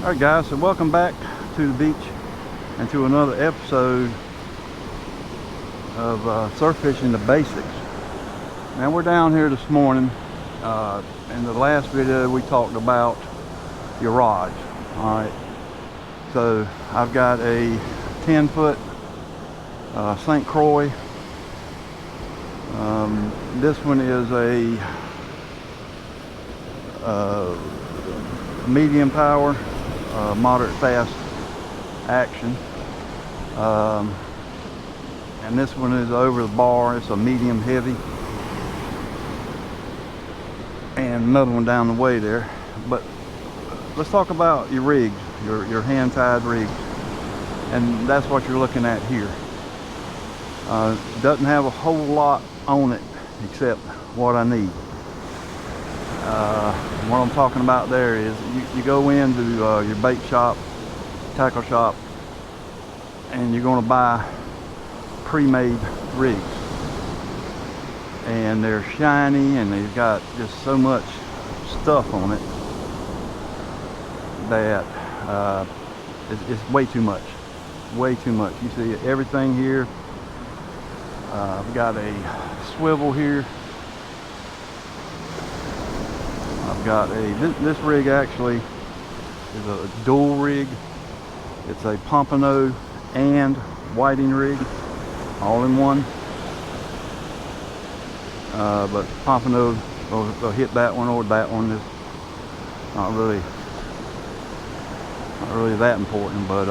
Alright guys, so welcome back to the beach and to another episode of surf fishing the basics. Now we're down here this morning. In the last video we talked about your rods. Alright, so I've got a 10-foot St. Croix. This one is a medium power, moderate fast action, and this one is over the bar. It's a medium heavy, and another one down the way there. But let's talk about your rigs, your hand-tied rigs, and that's what you're looking at here. Doesn't have a whole lot on it except what I need. What I'm talking about there is you go into your bait shop, tackle shop, and you're going to buy pre-made rigs, and they're shiny and they've got just so much stuff on it that it's way too much. You see everything here. I've got a swivel here. I've got this rig actually is a dual rig. It's a pompano and whiting rig all in one. But pompano will hit that one, or that one is not really that important. But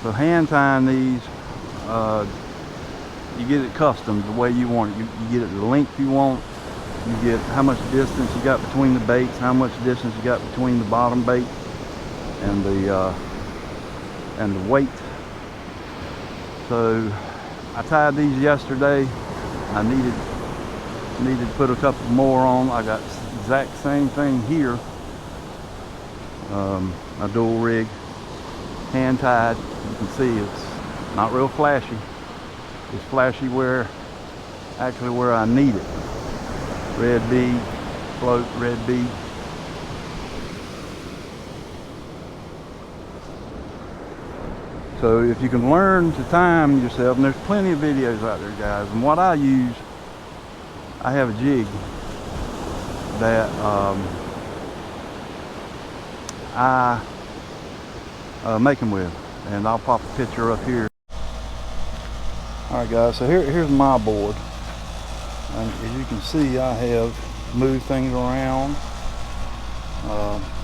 so hand tying these, you get it custom the way you want it. You get it the length you want. You get how much distance you got between the baits, how much distance you got between the bottom bait and the weight. So I tied these yesterday. I needed to put a couple more on. I got the exact same thing here. A dual rig, hand tied. You can see it's not real flashy. It's flashy where I need it. Red bead, float, red bead. So if you can learn to time yourself, and there's plenty of videos out there, guys, and what I use, I have a jig that I make them with, and I'll pop a picture up here. Alright guys, so here's my board. And as you can see, I have moved things around.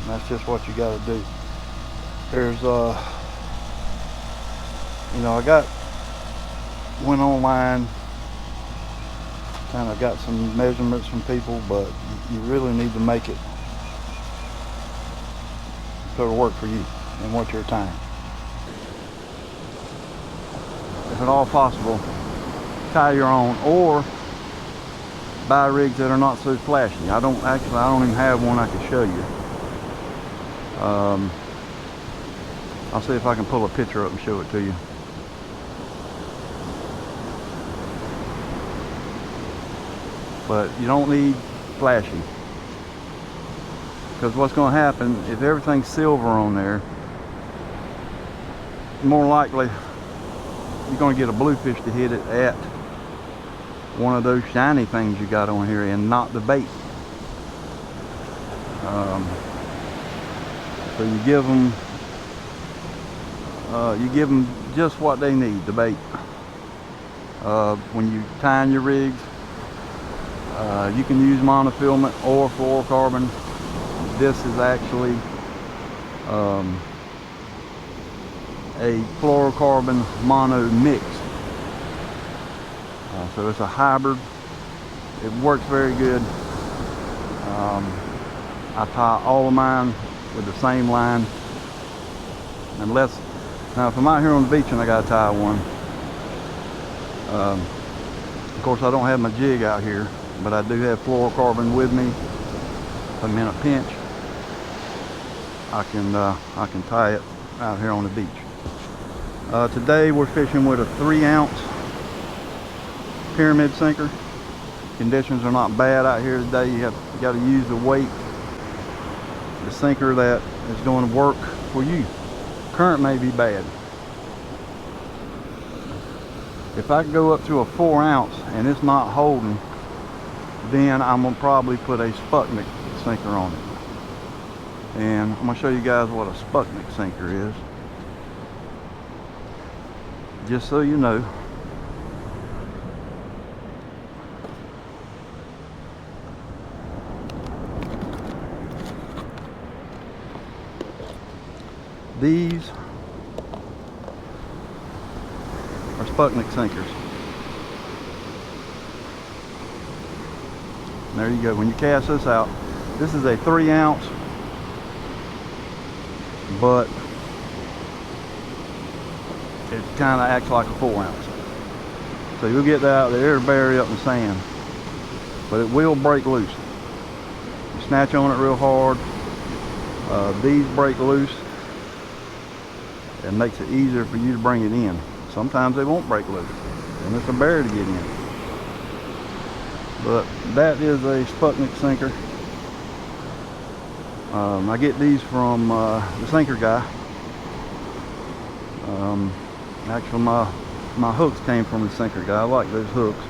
That's just what you got to do. There's went online, kind of got some measurements from people, but you really need to make it so it'll work for you and what you're tying. If at all possible, tie your own, or buy rigs that are not so flashy. I don't even have one I can show you. I'll see if I can pull a picture up and show it to you. But you don't need flashy, because what's going to happen if everything's silver on there, more likely you're going to get a bluefish to hit it at one of those shiny things you got on here and not the bait. So you give them just what they need, the bait. When you tying your rigs, you can use monofilament or fluorocarbon. This is actually a fluorocarbon mono mix. So it's a hybrid. It works very good. I tie all of mine with the same line, unless, now if I'm out here on the beach and I gotta tie one, of course I don't have my jig out here, but I do have fluorocarbon with me. If I'm in a pinch, I can tie it out here on the beach. Today we're fishing with a 3-ounce pyramid sinker. Conditions are not bad out here today. You got to use the weight the sinker that is going to work for you. Current may be bad. If I go up to a 4 ounce and it's not holding, then I'm gonna probably put a Sputnik sinker on it. And I'm gonna show you guys what a Sputnik sinker is, just so you know. These are Sputnik sinkers. And there you go. When you cast this out, this is a 3 ounce, but it kind of acts like a 4 ounce. So you'll get that out there, bury up in the sand, but it will break loose. You snatch on it real hard. These break loose. It makes it easier for you to bring it in. Sometimes they won't break loose, and it's a barrier to get in. But that is a Sputnik sinker. I get these from the sinker guy. Actually, my hooks came from the sinker guy. I like those hooks.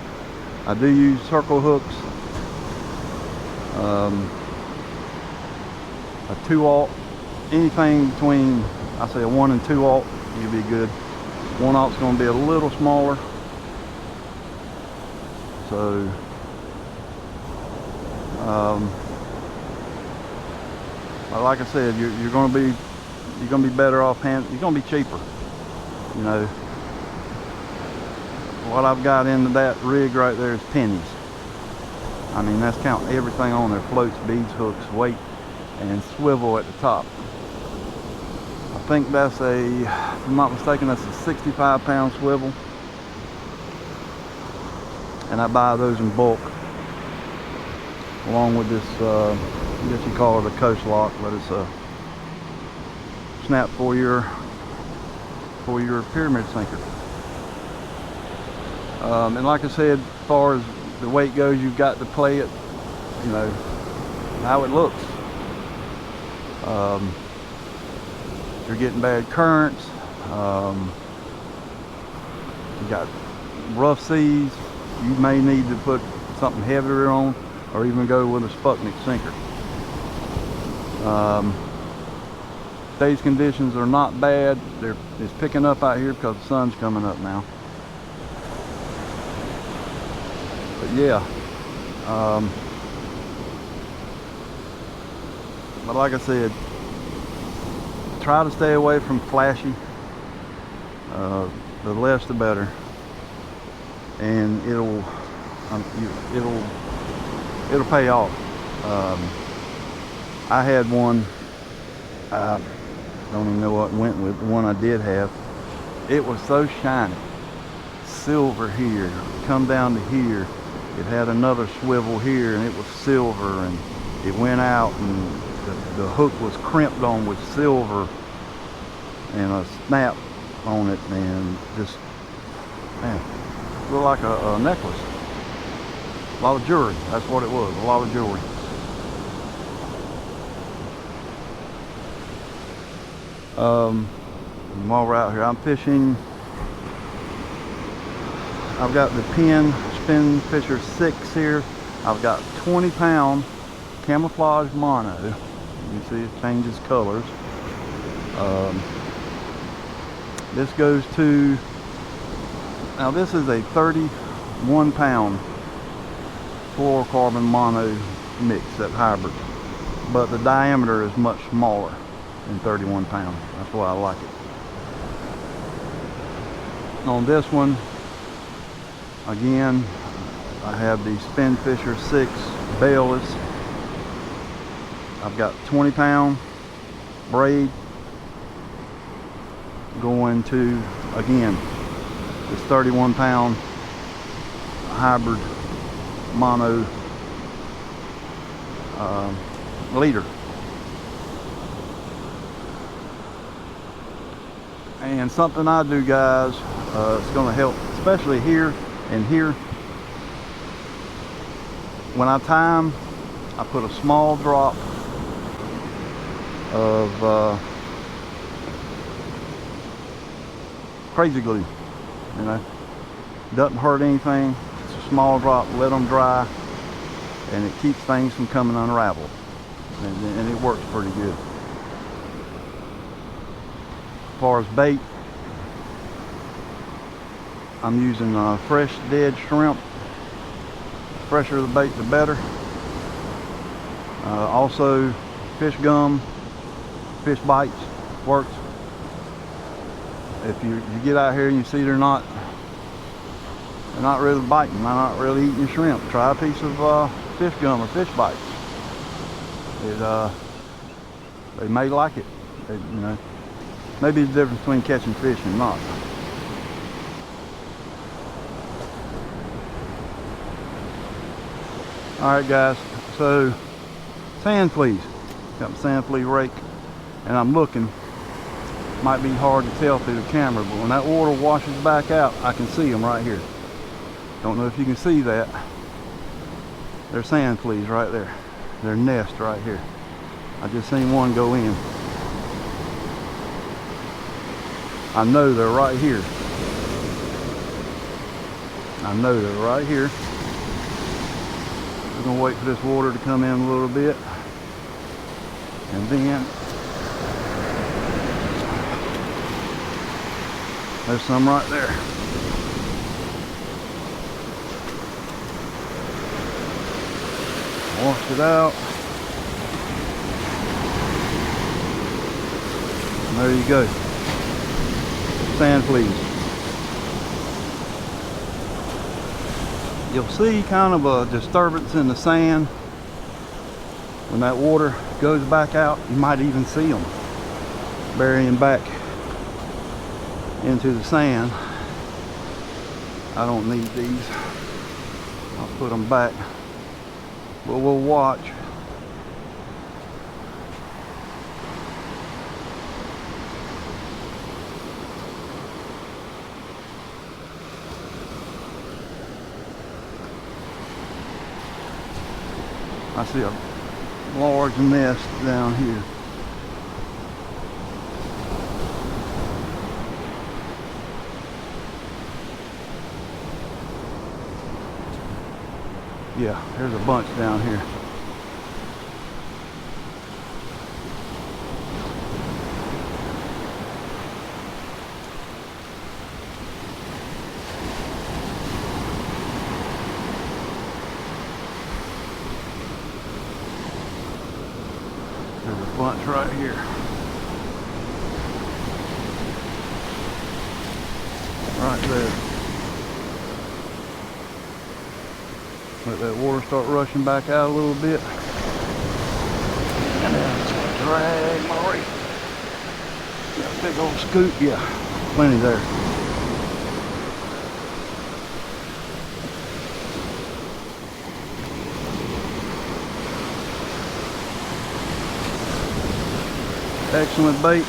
I do use circle hooks. A 2-aught, anything between, I say a 1 and 2-aught, you'll be good. 1-aught's going to be a little smaller. So, like I said, you're going to be better off you're going to be cheaper. You know, what I've got into that rig right there is pennies. I mean, that's counting everything on there: floats, beads, hooks, weight, and swivel at the top. I think that's if I'm not mistaken, that's a 65-pound swivel. And I buy those in bulk, along with this, I guess you call it a coast lock, but it's a snap for your pyramid sinker. And like I said, as far as the weight goes, you've got to play it, you know, how it looks. You're getting bad currents, you got rough seas, you may need to put something heavier on, or even go with a Sputnik sinker. Today's conditions are not bad. It's picking up out here because the sun's coming up now. But yeah, but like I said, try to stay away from flashy. The less the better, and it'll pay off. I had one, I don't even know what went with the one I did have. It was so shiny, silver here, come down to here. It had another swivel here, and it was silver, and it went out, and the hook was crimped on with silver and a snap on it, and just, man, looked like a necklace. A lot of jewelry, that's what it was, a lot of jewelry. While we're out here, I'm fishing. I've got the Penn Spin Fisher 6 here. I've got 20-pound camouflage mono. You can see it changes colors. This goes to, now this is a 31-pound fluorocarbon mono mix, that hybrid, but the diameter is much smaller than 31 pounds. That's why I like it. On this one, again, I have the Spin Fisher 6 bailless. I've got 20-pound braid going to, again, this 31-pound hybrid mono leader. And something I do, guys, it's going to help, especially here and here. When I time, I put a small drop of crazy glue. You know, doesn't hurt anything. It's a small drop, let them dry, and it keeps things from coming unraveled, and it works pretty good. As far as bait, I'm using fresh dead shrimp. The fresher the bait, the better. Also, fish gum, fish bites works. If you get out here and you see they're not really biting, they're not really eating your shrimp, try a piece of fish gum or fish bites. They may like it. You know, maybe the difference between catching fish and not. Alright guys, so sand fleas. Got my sand flea rake, and I'm looking. Might be hard to tell through the camera, but when that water washes back out, I can see them right here. Don't know if you can see that. They're sand fleas right there. Their nest right here. I just seen one go in. I know they're right here. I know they're right here. We're gonna wait for this water to come in a little bit, and then there's some right there. Wash it out. And there you go. Sand fleas. You'll see kind of a disturbance in the sand when that water goes back out. You might even see them burying back into the sand. I don't need these. I'll put them back, but we'll watch. I see a large nest down here. Yeah, there's a bunch down here. There's a bunch right here. Right there. Let that water start rushing back out a little bit. And then it's gonna drag my rake. Got a big old scoop, yeah. Plenty there. Excellent bait,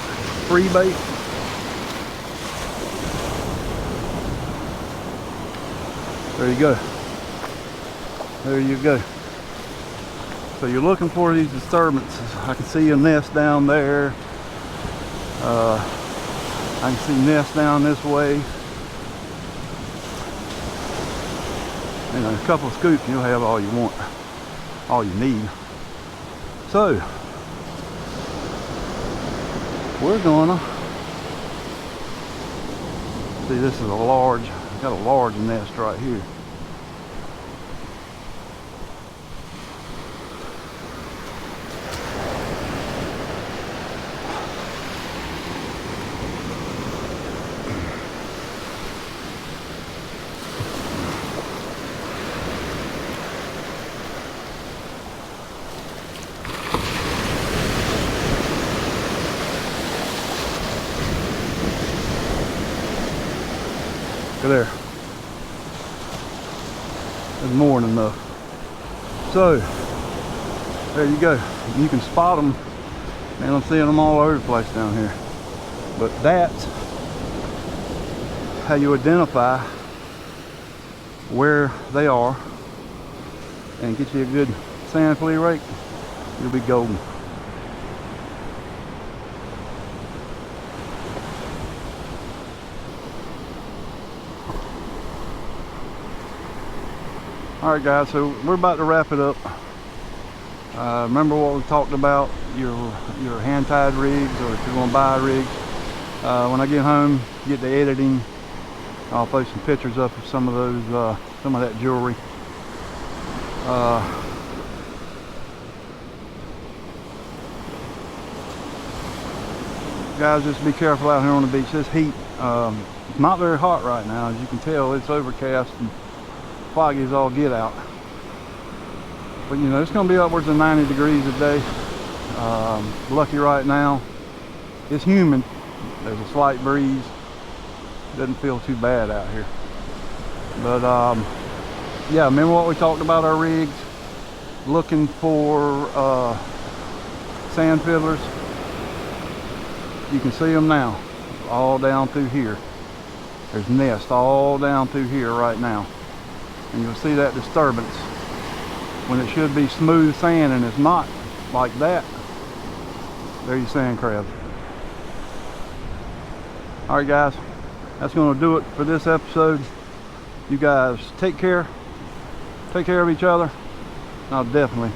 free bait. There you go. There you go. So you're looking for these disturbances. I can see a nest down there. I can see nests down this way. And a couple of scoops, you'll have all you want, all you need. So we're gonna see, this is a large, got a large nest right here. Look there. There's more than enough. So there you go. You can spot them, and I'm seeing them all over the place down here. But that's how you identify where they are and get you a good sand flea rake. You'll be golden. All right, guys, so we're about to wrap it up. Remember what we talked about, your hand-tied rigs, or if you're going to buy rigs. When I get home, get to editing, I'll post some pictures up of some of those, some of that jewelry. Guys, just be careful out here on the beach. This heat, it's not very hot right now. As you can tell, it's overcast and foggy as all get out. But you know, it's going to be upwards of 90 degrees a day. Lucky right now. It's humid. There's a slight breeze. Doesn't feel too bad out here. But yeah, remember what we talked about our rigs? Looking for sand fiddlers. You can see them now, all down through here. There's nests all down through here right now. And you'll see that disturbance when it should be smooth sand, and it's not like that. There's your sand crabs. All right, guys, that's going to do it for this episode. You guys take care of each other, and I'll definitely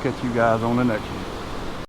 catch you guys on the next one.